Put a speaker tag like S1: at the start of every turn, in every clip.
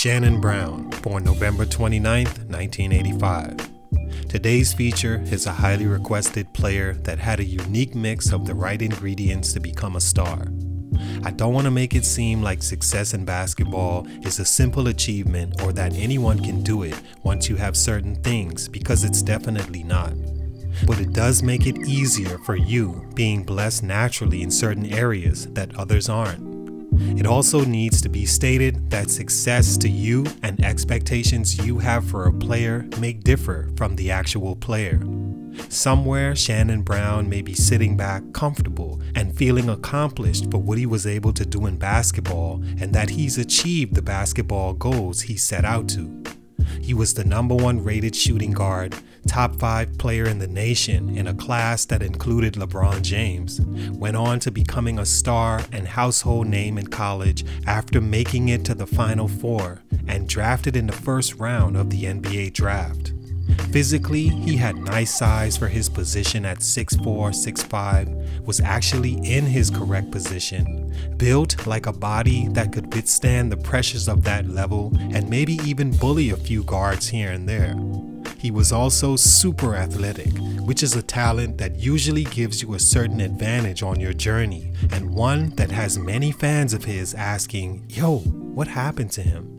S1: Shannon Brown, born November 29, 1985. Today's feature is a highly requested player that had a unique mix of the right ingredients to become a star. I don't want to make it seem like success in basketball is a simple achievement or that anyone can do it once you have certain things, because it's definitely not. But it does make it easier for you being blessed naturally in certain areas that others aren't. It also needs to be stated that success to you and expectations you have for a player may differ from the actual player. Somewhere, Shannon Brown may be sitting back comfortable and feeling accomplished for what he was able to do in basketball and that he's achieved the basketball goals he set out to. He was the #1 rated shooting guard, top 5 player in the nation in a class that included Lebron James, went on to becoming a star and household name in college after making it to the Final Four, and drafted in the first round of the NBA draft. Physically, he had nice size for his position at 6'4", 6'5", was actually in his correct position, built like a body that could withstand the pressures of that level and maybe even bully a few guards here and there. He was also super athletic, which is a talent that usually gives you a certain advantage on your journey, and one that has many fans of his asking, "Yo, what happened to him?"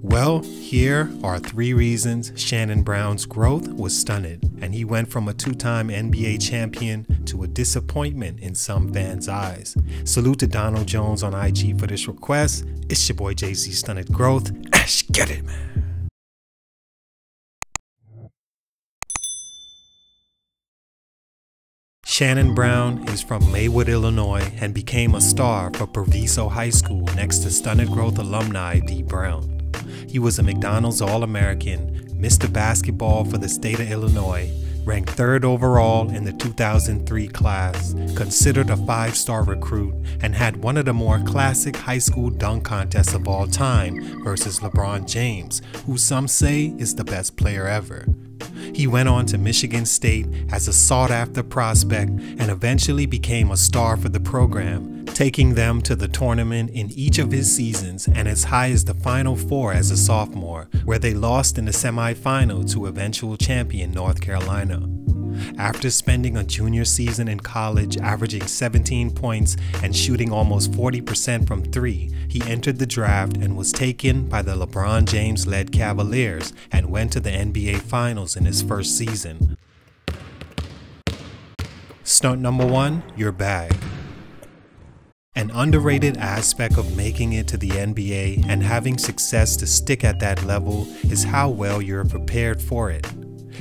S1: Well, here are 3 reasons Shannon Brown's growth was stunted, and he went from a 2-time NBA champion to a disappointment in some fans' eyes. Salute to Donald Jones on IG for this request. It's your boy JC Stunted Growth. Ash, get it, man. Shannon Brown is from Maywood, Illinois, and became a star for Proviso High School next to Stunted Growth alumni D. Brown. He was a McDonald's All-American, Mr. Basketball for the state of Illinois, ranked 3rd overall in the 2003 class, considered a 5-star recruit, and had one of the more classic high school dunk contests of all time versus Lebron James, who some say is the best player ever. He went on to Michigan State as a sought-after prospect and eventually became a star for the program, taking them to the tournament in each of his seasons and as high as the Final Four as a sophomore, where they lost in the semifinal to eventual champion North Carolina. After spending a junior season in college averaging 17 points and shooting almost 40% from 3, he entered the draft and was taken by the LeBron James-led Cavaliers and went to the NBA Finals in his first season. Stunt #1, your bag. An underrated aspect of making it to the NBA and having success to stick at that level is how well you're prepared for it.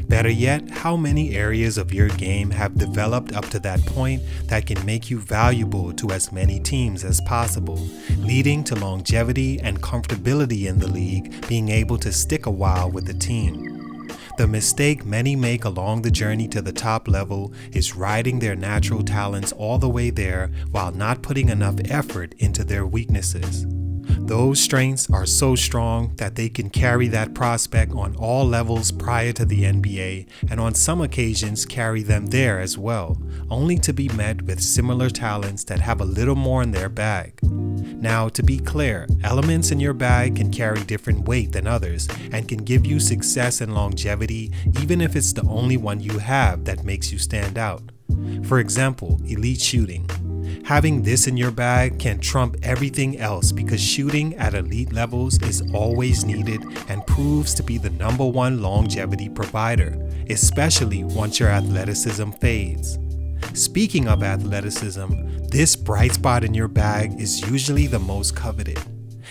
S1: Better yet, how many areas of your game have developed up to that point that can make you valuable to as many teams as possible, leading to longevity and comfortability in the league, being able to stick a while with the team. The mistake many make along the journey to the top level is riding their natural talents all the way there while not putting enough effort into their weaknesses. Those strengths are so strong that they can carry that prospect on all levels prior to the NBA, and on some occasions carry them there as well, only to be met with similar talents that have a little more in their bag. Now, to be clear, elements in your bag can carry different weight than others and can give you success and longevity even if it's the only one you have that makes you stand out. For example, elite shooting. Having this in your bag can trump everything else because shooting at elite levels is always needed and proves to be the #1 longevity provider, especially once your athleticism fades. Speaking of athleticism, this bright spot in your bag is usually the most coveted.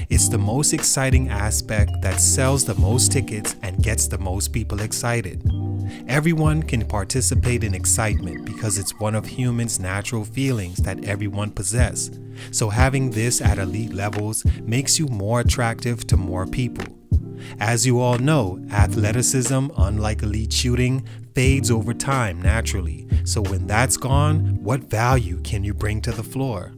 S1: It's the most exciting aspect that sells the most tickets and gets the most people excited. Everyone can participate in excitement because it's one of humans' natural feelings that everyone possesses. So having this at elite levels makes you more attractive to more people. As you all know, athleticism, unlike elite shooting, fades over time naturally. So when that's gone, what value can you bring to the floor?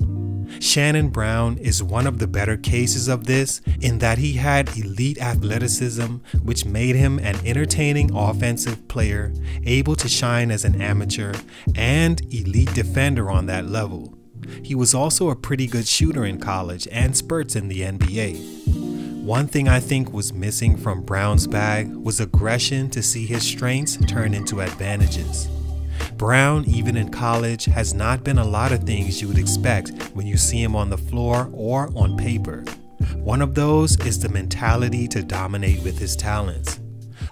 S1: Shannon Brown is one of the better cases of this in that he had elite athleticism, which made him an entertaining offensive player, able to shine as an amateur, and elite defender on that level. He was also a pretty good shooter in college and spurts in the NBA. One thing I think was missing from Brown's bag was aggression to see his strengths turn into advantages. Brown, even in college, has not been a lot of things you would expect when you see him on the floor or on paper. One of those is the mentality to dominate with his talents.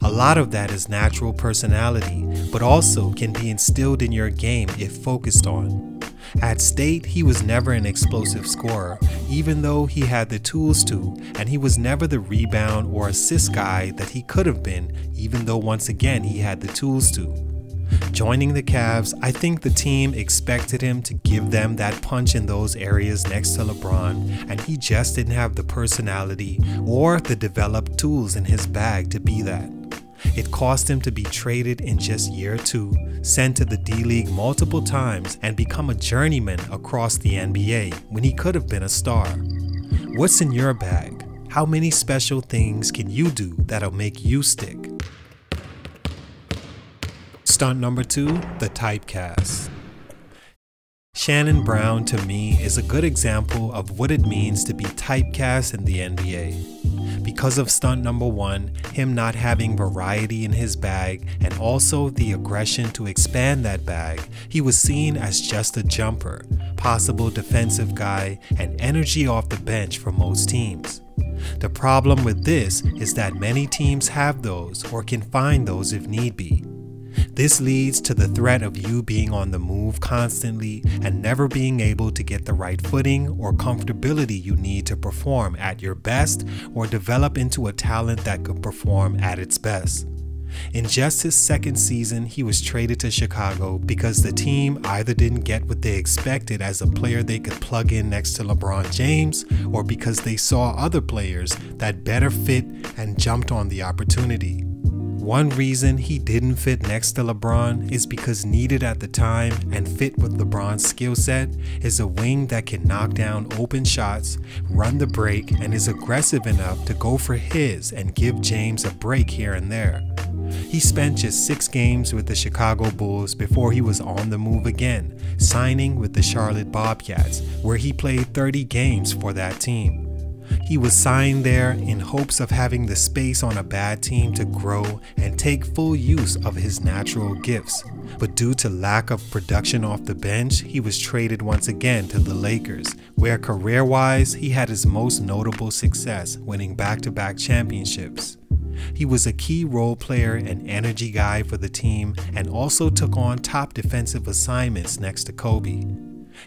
S1: A lot of that is natural personality, but also can be instilled in your game if focused on. At State, he was never an explosive scorer, even though he had the tools to, and he was never the rebound or assist guy that he could have been, even though once again he had the tools to. Joining the Cavs, I think the team expected him to give them that punch in those areas next to LeBron, and he just didn't have the personality or the developed tools in his bag to be that. It cost him to be traded in just year 2, sent to the D-League multiple times, and become a journeyman across the NBA when he could have been a star. What's in your bag? How many special things can you do that'll make you stick? Stunt number 2, the typecast. Shannon Brown, to me, is a good example of what it means to be typecast in the NBA. Because of stunt number 1, him not having variety in his bag and also the aggression to expand that bag, he was seen as just a jumper, possible defensive guy, and energy off the bench for most teams. The problem with this is that many teams have those or can find those if need be. This leads to the threat of you being on the move constantly and never being able to get the right footing or comfortability you need to perform at your best or develop into a talent that could perform at its best. In just his second season, he was traded to Chicago because the team either didn't get what they expected as a player they could plug in next to LeBron James, or because they saw other players that better fit and jumped on the opportunity. One reason he didn't fit next to LeBron is because needed at the time and fit with LeBron's skill set is a wing that can knock down open shots, run the break, and is aggressive enough to go for his and give James a break here and there. He spent just 6 games with the Chicago Bulls before he was on the move again, signing with the Charlotte Bobcats, where he played 30 games for that team. He was signed there in hopes of having the space on a bad team to grow and take full use of his natural gifts. But due to lack of production off the bench, he was traded once again to the Lakers, where career-wise he had his most notable success, winning back-to-back championships. He was a key role player and energy guy for the team and also took on top defensive assignments next to Kobe.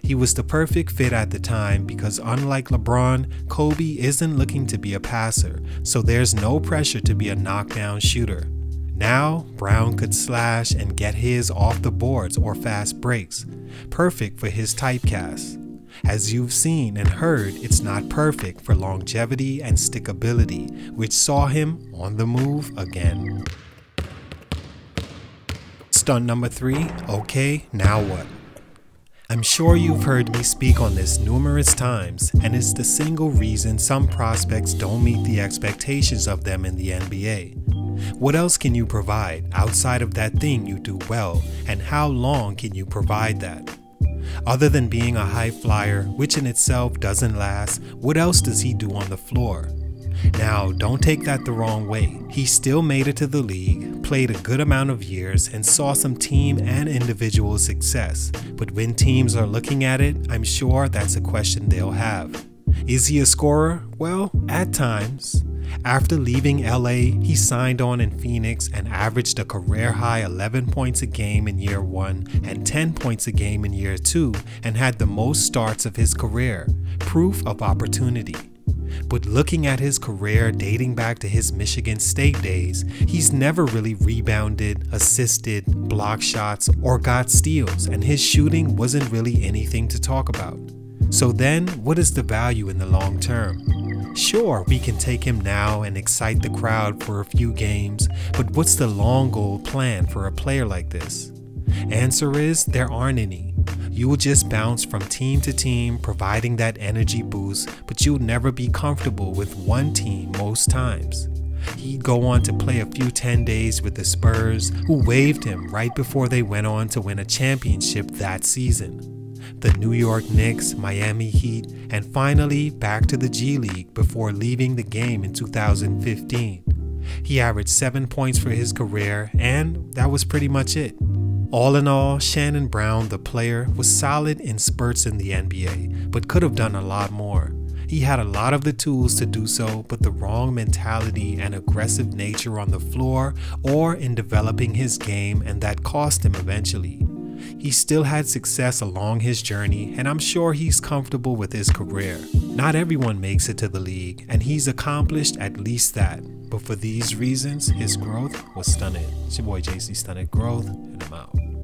S1: He was the perfect fit at the time because unlike LeBron, Kobe isn't looking to be a passer, so there's no pressure to be a knockdown shooter. Now, Brown could slash and get his off the boards or fast breaks, perfect for his typecast. As you've seen and heard, it's not perfect for longevity and stickability, which saw him on the move again. Stunt number 3, okay, now what? I'm sure you've heard me speak on this numerous times, and it's the single reason some prospects don't meet the expectations of them in the NBA. What else can you provide outside of that thing you do well, and how long can you provide that? Other than being a high flyer, which in itself doesn't last, what else does he do on the floor? Now, don't take that the wrong way. He still made it to the league, played a good amount of years, and saw some team and individual success. But when teams are looking at it, I'm sure that's a question they'll have. Is he a scorer? Well, at times. After leaving LA, he signed on in Phoenix and averaged a career-high 11 points a game in year 1 and 10 points a game in year 2 and had the most starts of his career, proof of opportunity. But looking at his career dating back to his Michigan State days, he's never really rebounded, assisted, blocked shots, or got steals, and his shooting wasn't really anything to talk about. So then, what is the value in the long term? Sure, we can take him now and excite the crowd for a few games, but what's the long goal plan for a player like this? Answer is, there aren't any. You will just bounce from team to team, providing that energy boost, but you'll never be comfortable with one team most times. He'd go on to play a few 10 days with the Spurs, who waived him right before they went on to win a championship that season. the New York Knicks, Miami Heat, and finally back to the G League before leaving the game in 2015. He averaged 7 points for his career, and that was pretty much it. All in all, Shannon Brown, the player, was solid in spurts in the NBA, but could have done a lot more. He had a lot of the tools to do so, but the wrong mentality and aggressive nature on the floor or in developing his game, and that cost him eventually. He still had success along his journey, and I'm sure he's comfortable with his career. Not everyone makes it to the league, and he's accomplished at least that. But for these reasons, his growth was stunted. It's your boy JC, Stunted Growth, and I'm out.